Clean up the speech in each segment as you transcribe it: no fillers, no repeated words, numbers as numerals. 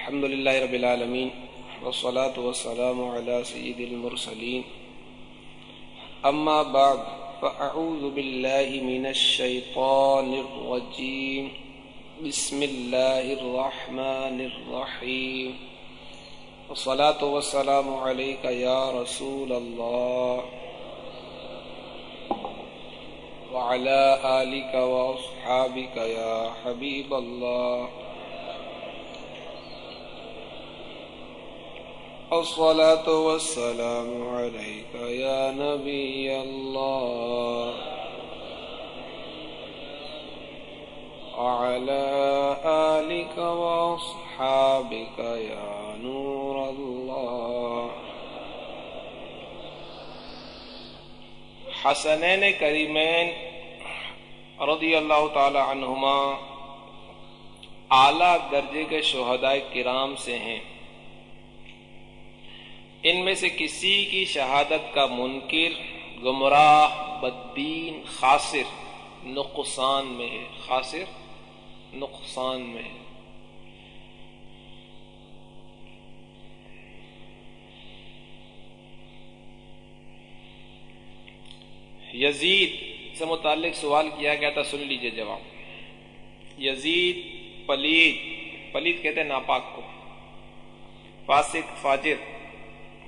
الحمد للہ رب العالمین والصلاة والسلام علی سید المرسلین اما بعد فاعوذ باللہ من الشیطان الرجیم بسم اللہ الرحمن الرحیم والصلاة والسلام علیک یا رسول اللہ وعلى آلك وأصحابك يا حبيب الله الصلاة والسلام عليك يا نبي الله وعلى آلك وأصحابك يا نور الله. حسنین کریمین رضی اللہ تعالی عنہما اعلیٰ درجے کے شہداء کرام سے ہیں. ان میں سے کسی کی شہادت کا منکر، گمراہ، بددین، خاسر نقصان میں ہے. خاسر نقصان میں ہے. یزید سے متعلق سوال کیا گیا تھا، سن لیجئے جواب. یزید پلید کہتے ہیں ناپاک کو، فاسق فاجر.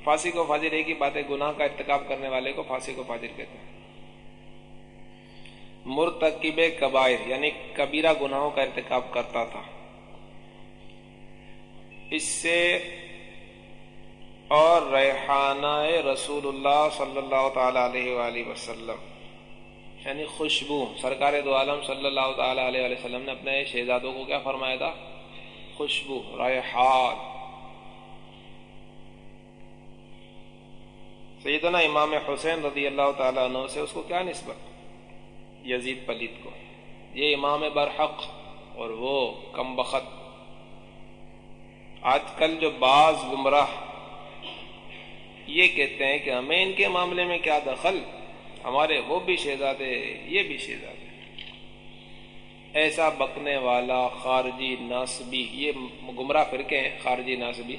فاسق و فاجر ایک ہی بات ہے، گناہ کا ارتکاب کرنے والے کو فاسق و فاجر کہتے ہیں. مرتکب کبائر یعنی کبیرہ گناہوں کا ارتکاب کرتا تھا. اس سے اور ریحانہ رسول اللہ صلی اللہ تعالی علیہ وآلہ وسلم یعنی خوشبو، سرکار دو عالم صلی اللہ تعالی علیہ وآلہ وسلم نے اپنے شہزادوں کو کیا فرمایا تھا؟ خوشبو، ریحان. سیدنا امام حسین رضی اللہ تعالی عنہ سے اس کو کیا نسبت؟ یزید پلید کو. یہ امام برحق اور وہ کم بخت. آج کل جو بعض گمراہ یہ کہتے ہیں کہ ہمیں ان کے معاملے میں کیا دخل، ہمارے وہ بھی شہزادے یہ بھی شہزادے. ایسا بکنے والا خارجی ناصبی، یہ گمراہ فرقے ہیں خارجی ناصبی،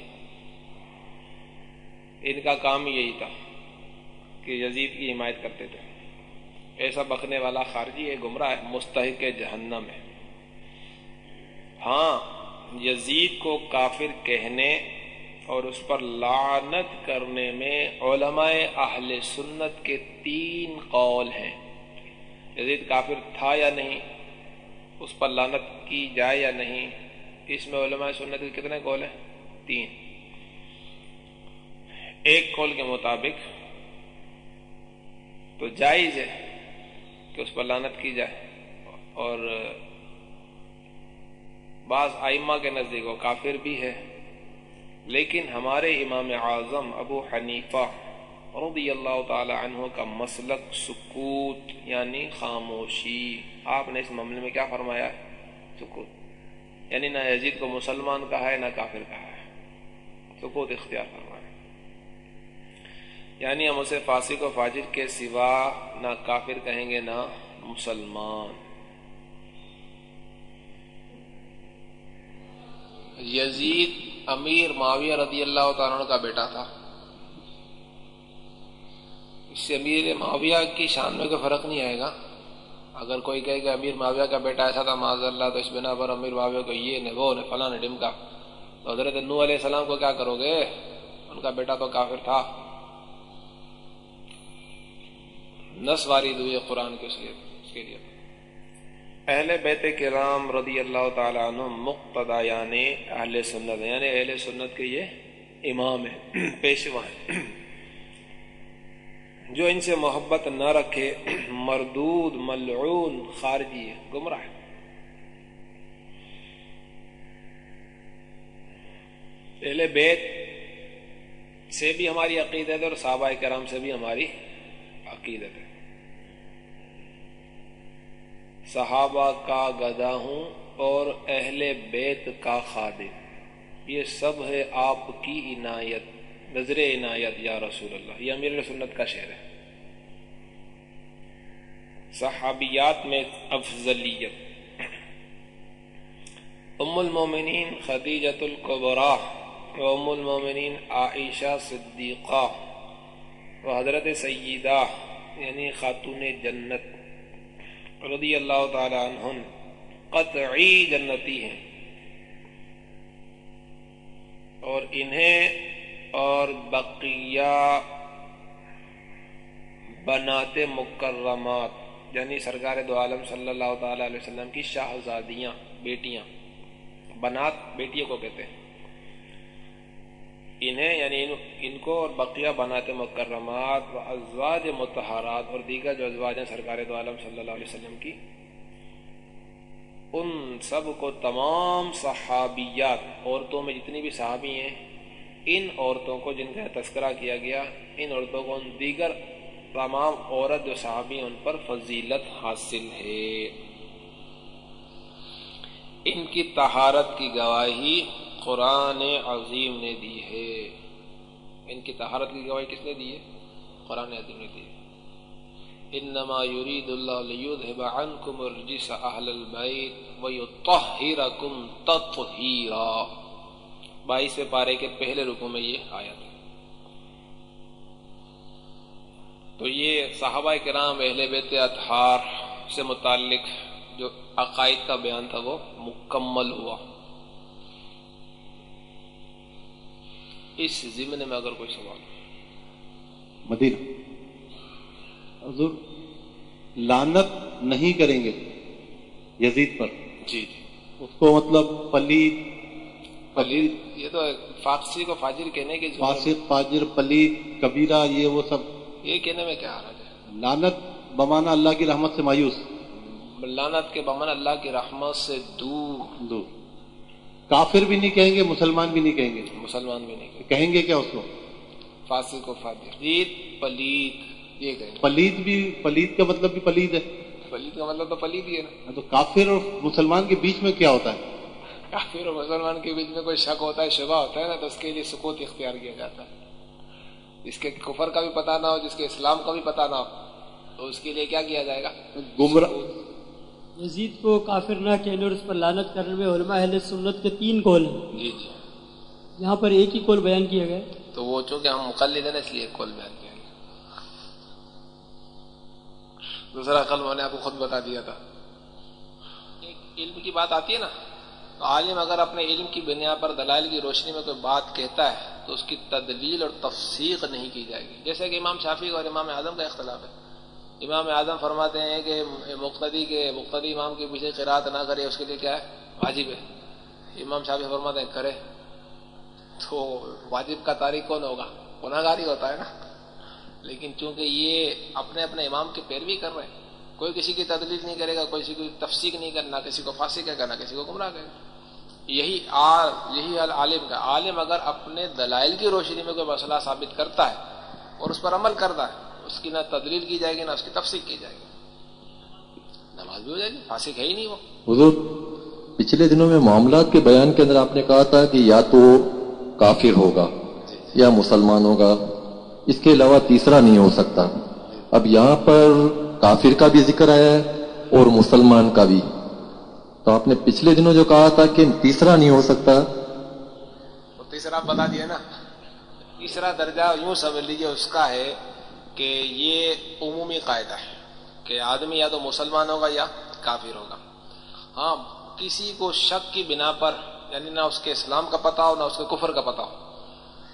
ان کا کام یہی تھا کہ یزید کی حمایت کرتے تھے. ایسا بکنے والا خارجی ہے، گمراہ ہے، مستحق جہنم ہے. ہاں، یزید کو کافر کہنے اور اس پر لعنت کرنے میں علماء اہل سنت کے 3 قول ہیں. یزید کافر تھا یا نہیں، اس پر لعنت کی جائے یا نہیں، اس میں علماء سنت کے کتنے قول ہیں؟ 3. ایک قول کے مطابق تو جائز ہے کہ اس پر لعنت کی جائے، اور بعض ائمہ کے نزدیک وہ کافر بھی ہے. لیکن ہمارے امام اعظم ابو حنیفہ رضی اللہ تعالی عنہ کا مسلک سکوت یعنی خاموشی. آپ نے اس معاملے میں کیا فرمایا ہے؟ سکوت. یعنی نہ یزید کو مسلمان کہا ہے نہ کافر کہا ہے، سکوت اختیار فرمایا. یعنی ہم اسے فاسق و فاجر کے سوا نہ کافر کہیں گے نہ مسلمان. یزید امیر معاویہ رضی اللہ تعالیٰ عنہ کا بیٹا تھا. اس سے امیر معاویہ کی شان میں کوئی فرق نہیں آئے گا. اگر کوئی کہے کہ امیر معاویہ کا بیٹا ایسا تھا معاذ اللہ، تو اس بنا پر امیر معاویہ کو یہ نے وہ نے فلاں نے ڈمکا، تو حضرت نوح علیہ السلام کو کیا کرو گے؟ ان کا بیٹا تو کافر تھا. نص وارد ہوئی قرآن کے اس کے لیے. اہل بیت کرام رضی اللہ تعالی عنہ مقتدیان اہل سنت ہیں، یعنی اہل سنت کے یہ امام ہیں، پیشوا ہیں. جو ان سے محبت نہ رکھے مردود، ملعون، خارجی ہے، گمراہ ہے. اہل بیت سے بھی ہماری عقیدت ہے اور صحابہ کرام سے بھی ہماری عقیدت ہے. صحابہ کا گدھا ہوں اور اہل بیت کا خادم، یہ سب ہے آپ کی عنایت، نظر عنایت یا رسول اللہ. یہ امیر سنت کا شعر ہے. صحابیات میں افضلیت. ام المومنین خدیجۃ الکبریٰ و ام المومنین عائشہ صدیقہ و حضرت سیدہ یعنی خاتون جنت رضی اللہ تعالی عنہن قطعی جنتی ہیں، اور انہیں اور بقیہ بنات مکرمات یعنی سرکار دو عالم صلی اللہ تعالی علیہ وسلم کی شاہزادیاں، بیٹیاں، بنات بیٹیوں کو کہتے ہیں، انہیں یعنی ان کو اور بقیہ بنات مکرمات و ازواج مطہرات اور دیگر جو ازواج ہیں سرکار دو عالم صلی اللہ علیہ وسلم کی، ان سب کو تمام صحابیات، عورتوں میں جتنی بھی صحابی ہیں، ان عورتوں کو جن کا تذکرہ کیا گیا، ان عورتوں کو ان دیگر تمام عورت جو صحابی ہیں ان پر فضیلت حاصل ہے۔ ان کی طہارت کی گواہی قرآن عظیم نے دی ہے۔ ان کی طہارت کی گواہی کس نے دی ہے؟ قرآن عظیم نے دی ہے۔ انما یرید اللہ لیذھب عنکم الرجس اہل البیت ویطہرکم تطہیرا، 22 پارے کے پہلے رکوع میں یہ آیت ہے۔ تو یہ صحابہ کرام اہل بیت اطہار سے متعلق جو عقائد کا بیان تھا وہ مکمل ہوا۔ اس ضمن میں اگر کوئی سوال مدینہ حضور لعنت نہیں کریں گے یزید پر، جی اس کو مطلب پلید، یہ تو فاسق و فاجر کہنے کے فاسق، فاجر، پلید، کبیرہ، یہ وہ سب، یہ کہنے میں کیا حرج ہے؟ لعنت بمانا اللہ کی رحمت سے مایوس، لعنت کے بمانا اللہ کی رحمت سے دور۔ کافر بھی نہیں کہیں گے، مسلمان بھی نہیں کہیں گے، مسلمان بھی نہیں کہیں گے کیا اس کو؟ فاسق و فاجر، پلید، یہ کہیں گے۔ پلید بھی، پلید کا مطلب بھی پلید ہے، پلید کا مطلب تو پلید ہی ہے نا۔ تو کافر اور مسلمان کے بیچ میں کیا ہوتا ہے؟ کافر اور مسلمان کے بیچ میں کوئی شک ہوتا ہے، شبہ ہوتا ہے نا، تو اس کے لیے سکوت اختیار کیا جاتا ہے۔ جس کے کفر کا بھی پتہ نہ ہو، جس کے اسلام کا بھی پتہ نہ ہو، تو اس کے لیے کیا کیا جائے گا؟ گمراہ۔ یزید کو کافر نہ کہنے اور اس پر لعنت کرنے میں علماء اہل سنت کے 3 قول ہیں۔ جی جی، یہاں پر ایک ہی قول بیان کیا گیا، تو وہ چونکہ ہم مقلد ہیں نا اس لیے قول بیان کیا گیا، دوسرا قول میں نے آپ کو خود بتا دیا تھا۔ ایک علم کی بات آتی ہے نا، تو عالم اگر اپنے علم کی بنیاد پر دلائل کی روشنی میں کوئی بات کہتا ہے تو اس کی تدلیل اور تفسیق نہیں کی جائے گی۔ جیسے کہ امام شافعی اور امام اعظم کا اختلاف ہے۔ امام اعظم فرماتے ہیں کہ مقتدی امام کے پیچھے قرات نہ کرے، اس کے لیے کیا ہے؟ واجب ہے۔ امام شافعی فرماتے ہیں کرے، تو واجب کا تاریخ کون ہوگا؟ گناہگار ہی ہوتا ہے نا۔ لیکن چونکہ یہ اپنے اپنے امام کی پیروی کر رہے ہیں، کوئی کسی کی تدلیل نہیں کرے گا، کوئی کسی کی تفسیق نہیں کرنا، کسی کو فاسق کہے گا، نہ کسی کو گمراہ کہے گا۔ یہی حال عالم کا۔ عالم اگر اپنے دلائل کی روشنی میں کوئی مسئلہ ثابت کرتا ہے اور اس پر عمل کرتا ہے، اس کی نہ تدلیل کی جائے گی نہ اس کی تفسیق کی جائے گی، نماز بھی ہو جائے گی، فاسق ہے ہی نہیں وہ۔ حضور پچھلے دنوں میں معاملات کے بیان کے اندر آپ نے کہا تھا کہ یا تو کافر ہوگا یا مسلمان ہوگا، اس کے علاوہ تیسرا نہیں ہو سکتا۔ اب یہاں پر کافر کا بھی ذکر آیا ہے اور مسلمان کا بھی، تو آپ نے پچھلے دنوں جو کہا تھا کہ تیسرا نہیں ہو سکتا، تو تیسرا آپ بتا دیا نا۔ تیسرا درجہ یوں سمجھ لیجیے اس کا ہے کہ یہ عمومی قاعدہ ہے کہ آدمی یا تو مسلمان ہوگا یا کافر ہوگا۔ ہاں، کسی کو شک کی بنا پر، یعنی نہ اس کے اسلام کا پتہ ہو نہ اس کے کفر کا پتہ ہو،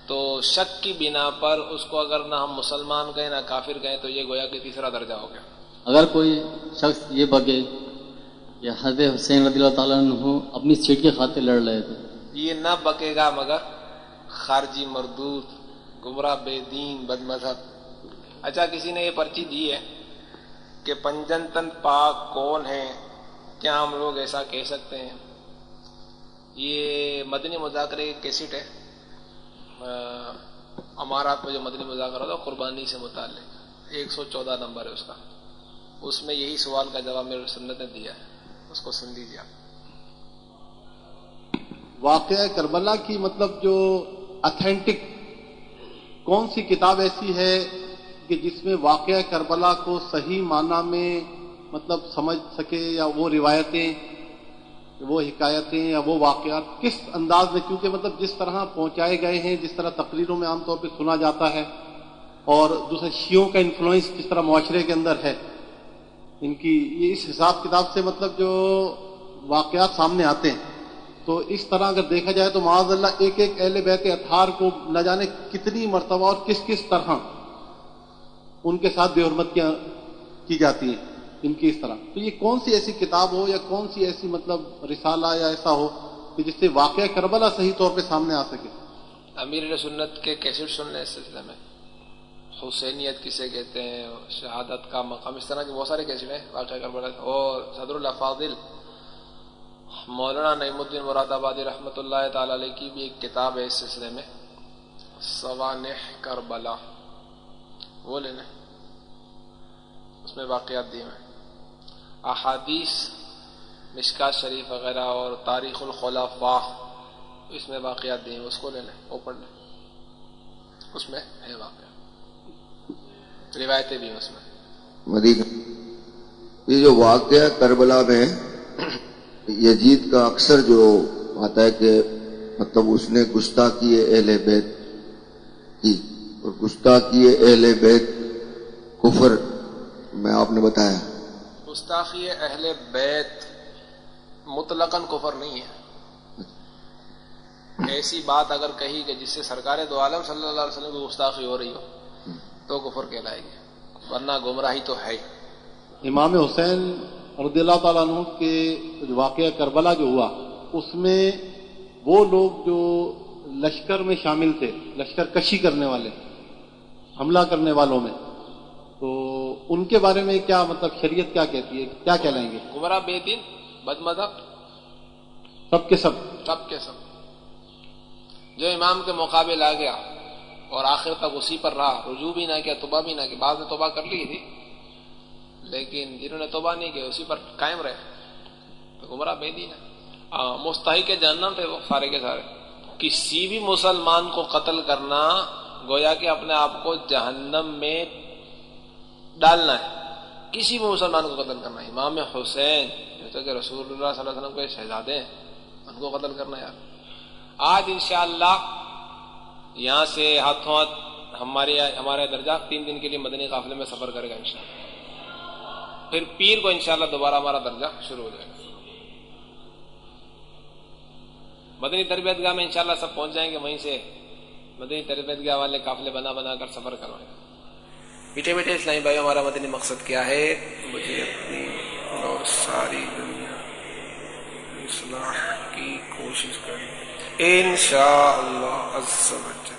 تو شک کی بنا پر اس کو اگر نہ ہم مسلمان کہیں نہ کافر کہیں تو یہ گویا کہ تیسرا درجہ ہو گیا۔ اگر کوئی شخص یہ بگے یا حضرت حسین رضی اللہ تعالیٰ عنہ اپنی سیٹ کی خاطر لڑ رہے تھے، یہ نہ بکے گا مگر خارجی مردود، گمراہ، بے دین، بد مذہب۔ اچھا، کسی نے یہ پرچی دی ہے کہ پنجنتن پاک کون ہے، کیا ہم لوگ ایسا کہہ سکتے ہیں؟ یہ مدنی مذاکرے کی کیسٹ ہے، امارات میں جو مدنی مذاکرہ تھا قربانی سے متعلق، 114 نمبر ہے اس کا، اس میں یہی سوال کا جواب میرے سنت نے دیا ہے، اس کو سن لیجیے آپ۔ واقعہ کربلا کی مطلب جو اتھینٹک کون سی کتاب ایسی ہے کہ جس میں واقعہ کربلا کو صحیح معنی میں مطلب سمجھ سکے، یا وہ روایتیں وہ حکایتیں یا وہ واقعات کس انداز میں، کیونکہ مطلب جس طرح پہنچائے گئے ہیں، جس طرح تقریروں میں عام طور پہ سنا جاتا ہے، اور دوسرے شیعوں کا انفلوئنس جس طرح معاشرے کے اندر ہے، ان کی یہ اس حساب کتاب سے مطلب جو واقعات سامنے آتے ہیں، تو اس طرح اگر دیکھا جائے تو معاذ اللہ ایک ایک اہل بیت اطہار کو نہ جانے کتنی مرتبہ اور کس کس طرح ان کے ساتھ بے حرمتیاں کی جاتی ہیں ان کی اس طرح. تو یہ کون سی ایسی کتاب ہو یا کون سی ایسی مطلب رسالہ یا ایسا ہو کہ جس سے واقعہ کربلا صحیح طور پہ سامنے آ سکے؟ امیر سنت کے کیسٹ سننے اس سلسلے میں، حسینیت کسے کہتے ہیں، شہادت کا مقام، اس طرح کے بہت سارے کیسٹ ہیں واقعہ کربلا. اور صدر الافاضل مولانا نعیم الدین مراد آبادی رحمۃ اللہ تعالی علیہ کی بھی ایک کتاب ہے اس سلسلے میں، سوانح کربلا، وہ لینا، اس میں واقعات دیے ہیں، احادیث مشکات شریف وغیرہ اور تاریخ الخلفاء اس میں واقعات دیے ہیں، اس کو لے لیں، وہ پڑھ لیں، اس میں ہے واقعہ، روایتیں بھی ہیں اس میں. مدینہ یہ جو واقعہ کربلا میں یزید کا اکثر جو آتا ہے کہ مطلب اس نے گستاخی اہل بیت کی، اور گستاخی اہل بیت کفر میں آپ نے بتایا. گستاخی اہل بیت مطلقاً کفر نہیں ہے. ایسی بات اگر کہی کہ جس سے سرکار دو عالم صلی اللہ علیہ وسلم کی گستاخی ہو رہی ہو تو کفر کہلائے گی، ورنہ گمراہی تو ہے. امام حسین رضی اللہ تعالیٰ عنہ کے واقعہ کربلا جو ہوا، اس میں وہ لوگ جو لشکر میں شامل تھے، لشکر کشی کرنے والے، حملہ کرنے والوں میں، تو ان کے بارے میں کیا مطلب شریعت کیا کہتی ہے، کیا کہلائیں گے؟ گمراہ، بے دین، بد مذہب، سب کے سب جو امام کے مقابل آ گیا اور آخر تک اسی پر رہا، رجوع بھی نہ کیا، توبہ بھی نہ کی. بعض نے توبہ کر لی تھی لیکن جنہوں نے توبہ نہیں کی اسی پر قائم رہے تو گمراہ بے دین ہے. مستحق جہنم تھے وہ سارے کے سارے. کسی بھی مسلمان کو قتل کرنا گویا کہ اپنے آپ کو جہنم میں ڈالنا ہے. کسی بھی مسلمان کو قتل کرنا. امام حسین جو کہ رسول اللہ صلی اللہ علیہ وسلم کے شہزادے ہیں، ان کو قتل کرنا یار. آج انشاءاللہ یہاں سے ہاتھوں ہاتھ ہمارے درجہ 3 دن کے لیے مدنی قافلے میں سفر کرے گا انشاءاللہ. پھر پیر کو انشاءاللہ دوبارہ ہمارا درجہ شروع ہو جائے گا. مدنی تربیت گاہ میں انشاءاللہ سب پہنچ جائیں گے، وہیں سے مدنی تربیت گاہ والے قافلے بنا کر سفر کروائیں گے. بیٹے اسلامی بھائی، ہمارا مدنی مقصد کیا ہے؟ مجھے اپنی اور ساری دنیا اصلاح کی کوشش کریں انشاءاللہ عز و جل.